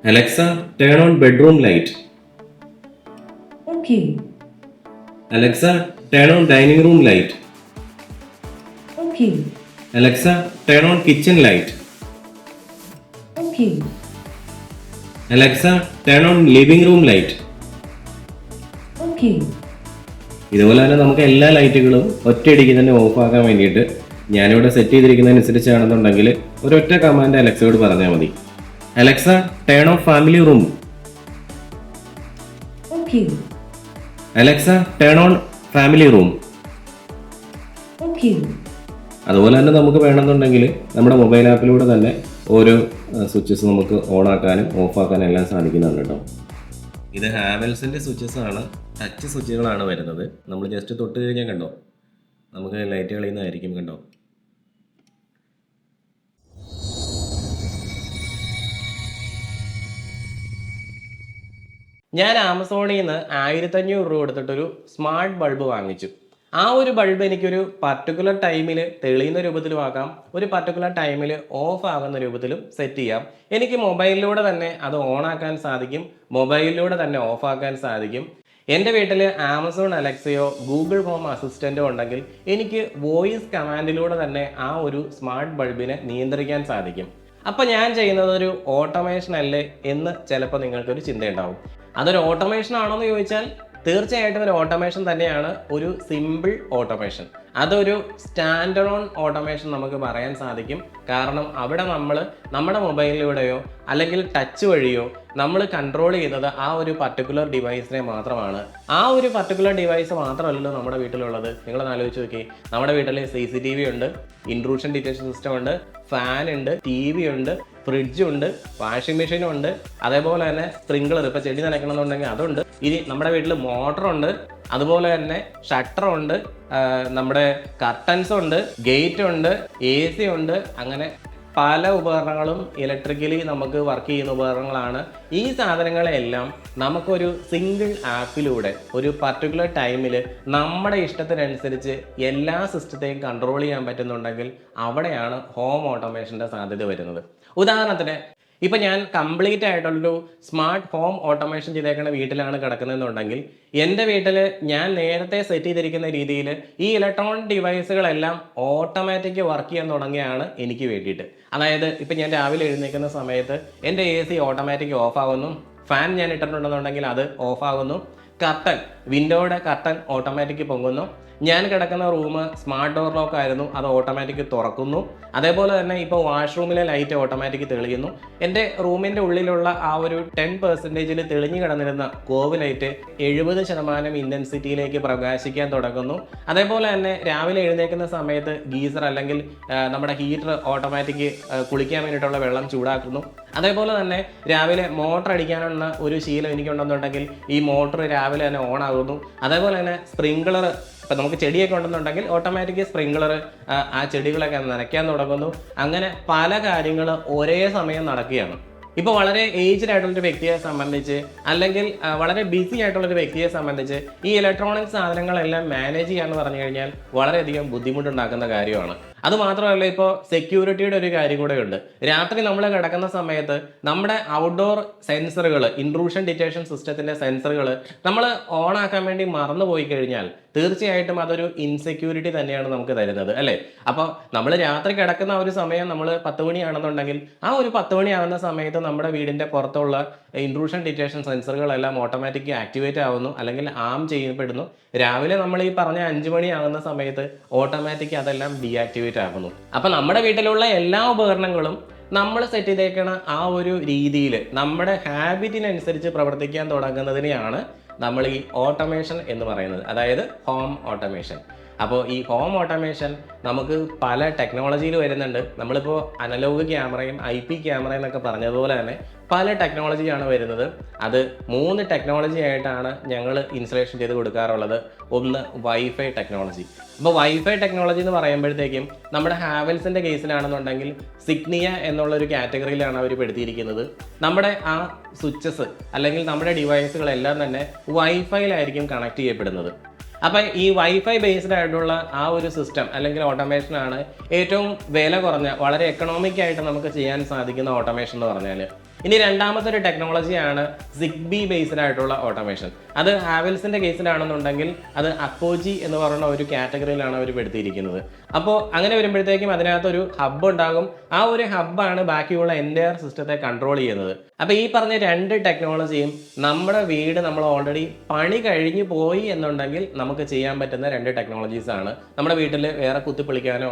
Alexa, turn on bedroom light. Okay. Alexa, turn on dining room light. Okay. Alexa, turn on kitchen light. Okay. Alexa, turn on living room light. Okay. ഇതുപോലെ തന്നെ നമുക്ക് എല്ലാ ലൈറ്റുകളും ഒറ്റയടിക്ക് തന്നെ of ആക്കാൻ വേണ്ടിയിട്ട് ഞാനിവിടെ സെറ്റ് ചെയ്തിരിക്കുന്നതനുസരിച്ചാണെന്നുണ്ടെങ്കിൽ ഒരൊറ്റ കമാൻഡ് അലക്സയോട് പറഞ്ഞാൽ മതി. Alexa, turn of family room. Okay. Alexa, turn on family room. Okay. അതുപോലെ തന്നെ നമുക്ക് വേണമെന്നുണ്ടെങ്കിൽ നമ്മുടെ മൊബൈൽ ആപ്പിലൂടെ തന്നെ ഓരോ സ്വിച്ചസ് നമുക്ക് ഓൺ ആക്കാനും ഓഫ് ആക്കാനും എല്ലാം സാധിക്കുന്നുണ്ട് കേട്ടോ. ഇത് ഹാവൽസിൻ്റെ സ്വിച്ചസ് ആണ്, ടച്ച് സ്വിച്ചുകളാണ് വരുന്നത്. നമ്മൾ ജസ്റ്റ് തൊട്ട് കഴിഞ്ഞാൽ കണ്ടോ നമുക്ക് ലൈറ്റ് കളിയുന്നതായിരിക്കും കണ്ടോ. ഞാൻ ആമസോണിൽ നിന്ന് 1500 രൂപ കൊടുത്തിട്ടൊരു സ്മാർട്ട് ബൾബ് വാങ്ങിച്ചു. ആ ഒരു ബൾബ് എനിക്കൊരു പർട്ടിക്കുലർ ടൈമിൽ തെളിയുന്ന രൂപത്തിലും ആക്കാം, ഒരു പർട്ടിക്കുലർ ടൈമിൽ ഓഫ് ആകുന്ന രൂപത്തിലും സെറ്റ് ചെയ്യാം. എനിക്ക് മൊബൈലിലൂടെ തന്നെ അത് ഓൺ ആക്കാൻ സാധിക്കും, മൊബൈലിലൂടെ തന്നെ ഓഫ് ആക്കാൻ സാധിക്കും. എൻ്റെ വീട്ടിൽ ആമസോൺ അലക്സയോ ഗൂഗിൾ ഹോം അസിസ്റ്റൻറ്റോ ഉണ്ടെങ്കിൽ എനിക്ക് വോയിസ് കമാൻഡിലൂടെ തന്നെ ആ ഒരു സ്മാർട്ട് ബൾബിനെ നിയന്ത്രിക്കാൻ സാധിക്കും. അപ്പം ഞാൻ ചെയ്യുന്നത് ഒരു ഓട്ടോമേഷൻ അല്ലേ എന്ന് ചിലപ്പോൾ നിങ്ങൾക്കൊരു ചിന്തയുണ്ടാവും. അതൊരു ഓട്ടോമേഷൻ ആണോ എന്ന് ചോദിച്ചാൽ തീർച്ചയായിട്ടും ഒരു ഓട്ടോമേഷൻ തന്നെയാണ്, ഒരു സിമ്പിൾ ഓട്ടോമേഷൻ. അതൊരു സ്റ്റാൻഡ് അലോൺ ഓട്ടോമേഷൻ നമുക്ക് പറയാൻ സാധിക്കും. കാരണം അവിടെ നമ്മൾ നമ്മുടെ മൊബൈലിലൂടെയോ അല്ലെങ്കിൽ ടച്ച് വഴിയോ നമ്മൾ കൺട്രോൾ ചെയ്യുന്നത് ആ ഒരു പർട്ടിക്കുലർ ഡിവൈസിനെ മാത്രമാണ്. ആ ഒരു പർട്ടിക്കുലർ ഡിവൈസ് മാത്രമല്ലല്ലോ നമ്മുടെ വീട്ടിലുള്ളത്. നിങ്ങളൊന്ന് ആലോചിച്ച് നോക്കി, നമ്മുടെ വീട്ടിൽ CCTV ഉണ്ട്, ഇൻട്രൂഷൻ ഡിറ്റക്ഷൻ സിസ്റ്റം ഉണ്ട്, ഫാൻ ഉണ്ട്, TV ഉണ്ട്, ഫ്രിഡ്ജുണ്ട്, വാഷിംഗ് മെഷീനും ഉണ്ട്, അതേപോലെ തന്നെ സ്പ്രിംഗ്ലർ, ഇപ്പോൾ ചെടി നനയ്ക്കണമെന്നുണ്ടെങ്കിൽ അതുണ്ട്. ഇനി നമ്മുടെ വീട്ടിൽ മോട്ടറുണ്ട്, അതുപോലെ തന്നെ ഷട്ടറുണ്ട്, നമ്മുടെ കർട്ടൻസ് ഉണ്ട്, ഗേറ്റ് ഉണ്ട്, AC ഉണ്ട്. അങ്ങനെ പല ഉപകരണങ്ങളും ഇലക്ട്രിക്കലി നമുക്ക് വർക്ക് ചെയ്യുന്ന ഉപകരണങ്ങളാണ്. ഈ സാധനങ്ങളെല്ലാം നമുക്കൊരു സിംഗിൾ ആപ്പിലൂടെ ഒരു പർട്ടിക്കുലർ ടൈമിൽ നമ്മുടെ ഇഷ്ടത്തിനനുസരിച്ച് എല്ലാ സിസ്റ്റത്തെയും കൺട്രോൾ ചെയ്യാൻ പറ്റുന്നുണ്ടെങ്കിൽ അവിടെയാണ് ഹോം ഓട്ടോമേഷൻ്റെ സാധ്യത വരുന്നത്. ഉദാഹരണത്തിന് ഇപ്പം ഞാൻ കംപ്ലീറ്റ് ആയിട്ടുള്ളൊരു സ്മാർട്ട് ഹോം ഓട്ടോമേഷൻ ചെയ്തേക്കുന്ന വീട്ടിലാണ് കിടക്കുന്നതെന്നുണ്ടെങ്കിൽ എൻ്റെ വീട്ടിൽ ഞാൻ നേരത്തെ സെറ്റ് ചെയ്തിരിക്കുന്ന രീതിയിൽ ഈ ഇലക്ട്രോണിക് ഡിവൈസുകളെല്ലാം ഓട്ടോമാറ്റിക് വർക്ക് ചെയ്യാൻ തുടങ്ങിയാണ് എനിക്ക് വേണ്ടിയിട്ട്. അതായത് ഇപ്പം ഞാൻ രാവിലെ എഴുന്നേൽക്കുന്ന സമയത്ത് എൻ്റെ AC ഓട്ടോമാറ്റിക് ഓഫ് ആകുന്നു, ഫാൻ ഞാൻ ഇട്ടിട്ടുണ്ടെന്നുണ്ടെങ്കിൽ അത് ഓഫ് ആകുന്നു, കർട്ടൻ, വിൻഡോയുടെ കർട്ടൻ ഓട്ടോമാറ്റിക് പൊങ്ങുന്നു, ഞാൻ കിടക്കുന്ന റൂം സ്മാർട്ട് ഡോർ ലോക്ക് ആയിരുന്നു, അത് ഓട്ടോമാറ്റിക് തുറക്കുന്നു. അതേപോലെ തന്നെ ഇപ്പോൾ വാഷ്റൂമിലെ ലൈറ്റ് ഓട്ടോമാറ്റിക് തെളിയുന്നു. എൻ്റെ റൂമിൻ്റെ ഉള്ളിലുള്ള ആ ഒരു 10% തെളിഞ്ഞു കിടന്നിരുന്ന കോവ് ലൈറ്റ് 70% ഇൻറ്റൻസിറ്റിയിലേക്ക് പ്രകാശിക്കാൻ തുടങ്ങുന്നു. അതേപോലെ തന്നെ രാവിലെ എഴുന്നേൽക്കുന്ന സമയത്ത് ഗീസർ അല്ലെങ്കിൽ നമ്മുടെ ഹീറ്റർ ഓട്ടോമാറ്റിക് കുളിക്കാൻ വേണ്ടിയിട്ടുള്ള വെള്ളം ചൂടാക്കുന്നു. അതേപോലെ തന്നെ രാവിലെ മോട്ടർ അടിക്കാനുള്ള ഒരു ശീലം എനിക്കുണ്ടെന്നുണ്ടെങ്കിൽ ഈ മോട്ടർ രാവിലെ തന്നെ ഓൺ ആകുന്നു. അതേപോലെ തന്നെ സ്പ്രിംഗ്ലർ, ഇപ്പം നമുക്ക് ചെടിയൊക്കെ ഉണ്ടെന്നുണ്ടെങ്കിൽ ഓട്ടോമാറ്റിക് സ്പ്രിംഗ്ലർ ആ ചെടികളൊക്കെ നനയ്ക്കാൻ തുടങ്ങുന്നു. അങ്ങനെ പല കാര്യങ്ങൾ ഒരേ സമയം നടക്കുകയാണ്. ഇപ്പോൾ വളരെ ഏജ്ഡ് ആയിട്ടുള്ളൊരു വ്യക്തിയെ സംബന്ധിച്ച് അല്ലെങ്കിൽ വളരെ ബിസി ആയിട്ടുള്ളൊരു വ്യക്തിയെ സംബന്ധിച്ച് ഈ ഇലക്ട്രോണിക് സാധനങ്ങളെല്ലാം മാനേജ് ചെയ്യാന്ന് പറഞ്ഞു കഴിഞ്ഞാൽ വളരെയധികം ബുദ്ധിമുട്ടുണ്ടാക്കുന്ന കാര്യമാണ്. അതുമാത്രമല്ല, ഇപ്പോൾ സെക്യൂരിറ്റിയുടെ ഒരു കാര്യം കൂടെ ഉണ്ട്. രാത്രി നമ്മൾ കിടക്കുന്ന സമയത്ത് നമ്മുടെ ഔട്ട്ഡോർ സെൻസറുകൾ, ഇൻട്രൂഷൻ ഡിറ്റക്ഷൻ സിസ്റ്റത്തിൻ്റെ സെൻസറുകൾ നമ്മൾ ഓൺ ആക്കാൻ വേണ്ടി മറന്നു പോയി കഴിഞ്ഞാൽ തീർച്ചയായിട്ടും അതൊരു ഇൻസെക്യൂരിറ്റി തന്നെയാണ് നമുക്ക് തരുന്നത്, അല്ലേ? അപ്പോൾ നമ്മൾ രാത്രി കിടക്കുന്ന ഒരു സമയം നമ്മൾ 10 മണിയാണെന്നുണ്ടെങ്കിൽ ആ ഒരു 10 മണിയാകുന്ന സമയത്ത് നമ്മുടെ വീടിൻ്റെ പുറത്തുള്ള ഇൻട്രൂഷൻ ഡിറ്റക്ഷൻ സെൻസറുകളെല്ലാം ഓട്ടോമാറ്റിക് ആക്ടിവേറ്റ് ആവുന്നു അല്ലെങ്കിൽ ആം ചെയ്യപ്പെടുന്നു. രാവിലെ നമ്മൾ ഈ പറഞ്ഞ 5 മണിയാകുന്ന സമയത്ത് ഓട്ടോമാറ്റിക് അതെല്ലാം ഡീആക്ടിവേറ്റ് ആകുന്നു. അപ്പം നമ്മുടെ വീട്ടിലുള്ള എല്ലാ ഉപകരണങ്ങളും നമ്മൾ സെറ്റ് ചെയ്തേക്കണ ആ ഒരു രീതിയിൽ നമ്മുടെ ഹാബിറ്റിനനുസരിച്ച് പ്രവർത്തിക്കാൻ തുടങ്ങുന്നതിനെയാണ് നമ്മൾ ഈ ഓട്ടോമേഷൻ എന്ന് പറയുന്നത്, അതായത് ഹോം ഓട്ടോമേഷൻ. അപ്പോൾ ഈ ഹോം ഓട്ടോമേഷൻ നമുക്ക് പല ടെക്നോളജിയിൽ വരുന്നുണ്ട്. നമ്മളിപ്പോൾ അനലോഗ് ക്യാമറയും IP ക്യാമറയും എന്നൊക്കെ പറഞ്ഞതുപോലെ തന്നെ പല ടെക്നോളജിയാണ് വരുന്നത്. അത് 3 ടെക്നോളജി ആയിട്ടാണ് ഞങ്ങൾ ഇൻസ്റ്റലേഷൻ ചെയ്ത് കൊടുക്കാറുള്ളത്. ഒന്ന് വൈഫൈ ടെക്നോളജി. അപ്പോൾ വൈഫൈ ടെക്നോളജി എന്ന് പറയുമ്പോഴത്തേക്കും നമ്മുടെ ഹാവൽസിൻ്റെ കേസിലാണെന്നുണ്ടെങ്കിൽ സിഗ്നിയ എന്നുള്ളൊരു കാറ്റഗറിയിലാണ് അവർ പെടുത്തിയിരിക്കുന്നത്. നമ്മുടെ ആ സ്വിച്ചസ് അല്ലെങ്കിൽ നമ്മുടെ ഡിവൈസുകളെല്ലാം തന്നെ വൈഫൈയിലായിരിക്കും കണക്ട് ചെയ്യപ്പെടുന്നത്. അപ്പം ഈ വൈഫൈ ബേസ്ഡ് ആയിട്ടുള്ള ആ ഒരു സിസ്റ്റം അല്ലെങ്കിൽ ഓട്ടോമേഷനാണ് ഏറ്റവും വില കുറഞ്ഞ, വളരെ എക്കണോമിക് ആയിട്ട് നമുക്ക് ചെയ്യാൻ സാധിക്കുന്ന ഓട്ടോമേഷൻ എന്ന് പറഞ്ഞാൽ. ഇനി രണ്ടാമത്തെ ഒരു ടെക്നോളജിയാണ് സിഗ്ബി ബേസ്ഡ് ആയിട്ടുള്ള ഓട്ടോമേഷൻ. അത് ഹാവൽസിന്റെ കേസിലാണെന്നുണ്ടെങ്കിൽ അത് അക്കോജി എന്ന് പറയുന്ന ഒരു കാറ്റഗറിയിലാണ് അവർ പെടുത്തിയിരിക്കുന്നത്. അപ്പോൾ അങ്ങനെ വരുമ്പോഴത്തേക്കും അതിനകത്തൊരു ഹബ്ബ് ഉണ്ടാകും. ആ ഒരു ഹബ്ബാണ് ബാക്കിയുള്ള എൻ്റയർ സിസ്റ്റത്തെ കൺട്രോൾ ചെയ്യുന്നത്. അപ്പോൾ ഈ പറഞ്ഞ രണ്ട് ടെക്നോളജിയും നമ്മുടെ വീട് നമ്മൾ ഓൾറെഡി പണി കഴിഞ്ഞു പോയി എന്നുണ്ടെങ്കിൽ നമുക്ക് ചെയ്യാൻ പറ്റുന്ന രണ്ട് ടെക്നോളജീസ് ആണ്. നമ്മുടെ വീട്ടിൽ വേറെ കുത്തിപ്പൊളിക്കാനോ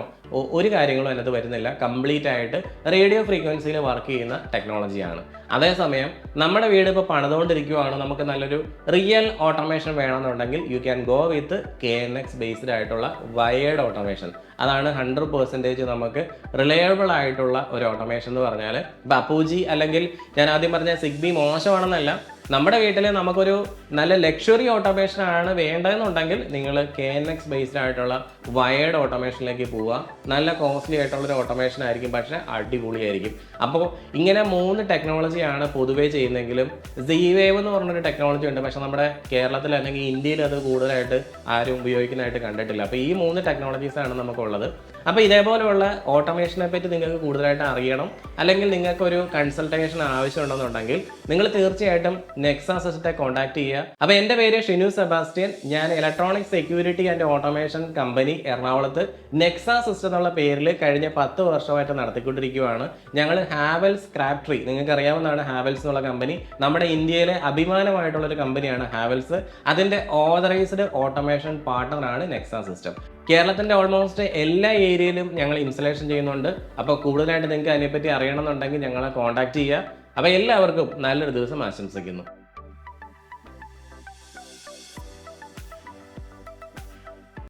ഒരു കാര്യങ്ങളും അതിനകത്ത് വരുന്നില്ല. കംപ്ലീറ്റ് ആയിട്ട് റേഡിയോ ഫ്രീക്വൻസിയിൽ വർക്ക് ചെയ്യുന്ന ടെക്നോളജിയാണ്. അതേസമയം നമ്മുടെ വീട് ഇപ്പോൾ പണിതുകൊണ്ടിരിക്കുകയാണ്, നമുക്ക് നല്ലൊരു റിയൽ ഓട്ടോമേഷൻ വേണമെന്നുണ്ടെങ്കിൽ you can go with KNX based ആയിട്ടുള്ള വയേർഡ് ഓട്ടോമേഷൻ. അതാണ് 100% നമുക്ക് റിലയബിൾ ആയിട്ടുള്ള ഒരു ഓട്ടോമേഷൻ എന്ന് പറഞ്ഞാൽ. ഇപ്പോൾ അപ്പൂജി അല്ലെങ്കിൽ ഞാൻ ആദ്യം പറഞ്ഞ സിഗ്ബി മോശമാണെന്നല്ല, നമ്മുടെ വീട്ടിൽ നമുക്കൊരു നല്ല ലക്ഷറി ഓട്ടോമേഷൻ ആണ് വേണ്ടതെന്നുണ്ടെങ്കിൽ നിങ്ങൾ KNX ബേസ്ഡ് ആയിട്ടുള്ള വയേർഡ് ഓട്ടോമേഷനിലേക്ക് പോവുക. നല്ല കോസ്റ്റ്ലി ആയിട്ടുള്ളൊരു ഓട്ടോമേഷൻ ആയിരിക്കും, പക്ഷേ അടിപൊളിയായിരിക്കും. അപ്പോൾ ഇങ്ങനെ 3 ടെക്നോളജിയാണ് പൊതുവേ ചെയ്യുന്നതെങ്കിലും Z-Wave എന്ന് പറഞ്ഞൊരു ടെക്നോളജി ഉണ്ട്, പക്ഷേ നമ്മുടെ കേരളത്തിൽ അല്ലെങ്കിൽ ഇന്ത്യയിൽ അത് കൂടുതലായിട്ട് ആരും ഉപയോഗിക്കുന്നതായിട്ട് കണ്ടിട്ടില്ല. അപ്പോൾ ഈ 3 ടെക്നോളജീസാണ് നമുക്കുള്ളത്. അപ്പോൾ ഇതേപോലെയുള്ള ഓട്ടോമേഷനെ പറ്റി നിങ്ങൾക്ക് കൂടുതലായിട്ട് അറിയണം, അല്ലെങ്കിൽ നിങ്ങൾക്കൊരു കൺസൾട്ടേഷൻ ആവശ്യമുണ്ടെന്നുണ്ടെങ്കിൽ നിങ്ങൾ തീർച്ചയായിട്ടും നെക്സ സിസ്റ്റത്തെ കോൺടാക്ട് ചെയ്യുക. അപ്പോൾ എൻ്റെ പേര് ഷിനു സെബാസ്റ്റ്യൻ. ഞാൻ electronic security and automation company എറണാകുളത്ത് നെക്സ സിസ്റ്റം എന്നുള്ള പേരിൽ കഴിഞ്ഞ 10 വർഷമായിട്ട് നടത്തിക്കൊണ്ടിരിക്കുകയാണ്. ഞങ്ങൾ ഹാവൽസ് സ്ക്രാപ്പ്, നിങ്ങൾക്ക് അറിയാവുന്നതാണ് ഹാവൽസ് എന്നുള്ള കമ്പനി. നമ്മുടെ ഇന്ത്യയിലെ അഭിമാനമായിട്ടുള്ളൊരു കമ്പനിയാണ് ഹാവൽസ്. അതിൻ്റെ ഓതറൈസ്ഡ് ഓട്ടോമേഷൻ പാർട്ണറാണ് നെക്സ സിസ്റ്റം. കേരളത്തിൻ്റെ ഓൾമോസ്റ്റ് എല്ലാ ഏരിയയിലും ഞങ്ങൾ ഇൻസ്റ്റലേഷൻ ചെയ്യുന്നുണ്ട്. അപ്പോൾ കൂടുതലായിട്ട് നിങ്ങൾക്ക് അതിനെപ്പറ്റി അറിയണമെന്നുണ്ടെങ്കിൽ ഞങ്ങളെ കോൺടാക്ട് ചെയ്യുക. അപ്പോൾ എല്ലാവർക്കും നല്ലൊരു ദിവസം ആശംസിക്കുന്നു.